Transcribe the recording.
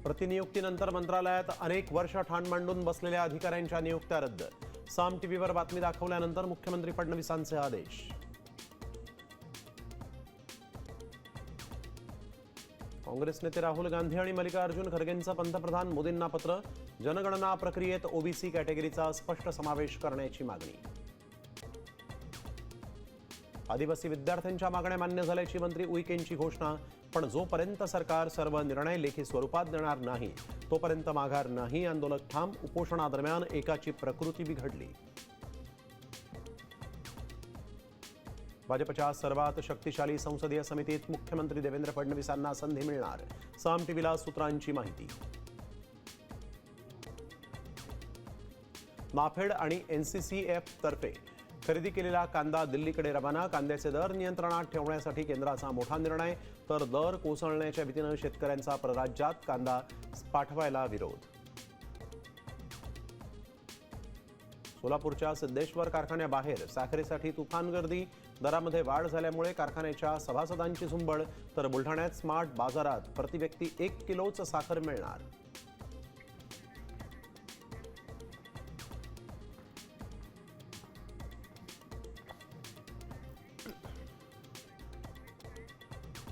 प्रतिनियुक्तीनंतर मंत्रालयात अनेक वर्ष ठाण मांडून बसलेल्या अधिकाऱ्यांच्या नियुक्त्या रद्द. साम टीव्हीवर बातमी दाखवल्यानंतर मुख्यमंत्री फडणवीसांचे आदेश. काँग्रेस नेते राहुल गांधी आणि मल्लिकार्जुन खरगेंचं पंतप्रधान मोदींना पत्र. जनगणना प्रक्रियेत ओबीसी कॅटेगरीचा स्पष्ट समावेश करण्याची मागणी. आदिवासी विद्यार्थ्यांच्या मागण्या मान्य झाल्याची मंत्री उईकेंची घोषणा. पण जोपर्यंत सरकार सर्व निर्णय लेखी स्वरूपात देणार नाही तोपर्यंत माघार नाही. आंदोलक ठाम. उपोषणादरम्यान एकाची प्रकृती बिघडली. भाजपच्या सर्वात शक्तिशाली संसदीय समितीत मुख्यमंत्री देवेंद्र फडणवीसांना संधी मिळणार. साम टीव्हीला सूत्रांची माहिती. नाफेड आणि एनसीसीएफ तर्फे खरेदी केलेला कांदा दिल्लीकडे रवाना. कांद्याचे दर नियंत्रणात ठेवण्यासाठी केंद्राचा मोठा निर्णय. तर दर कोसळण्याच्या भीतीने शेतकऱ्यांचा परराज्यात कांदा पाठवायला विरोध. सोलापूरच्या सिद्धेश्वर कारखान्याबाहेर साखरेसाठी तुफान गर्दी. दरामध्ये वाढ झाल्यामुळे कारखान्याच्या सभासदांची झुंबड. तर बुलढाण्यात स्मार्ट बाजारात प्रतिव्यक्ती 1 किलोच साखर मिळणार.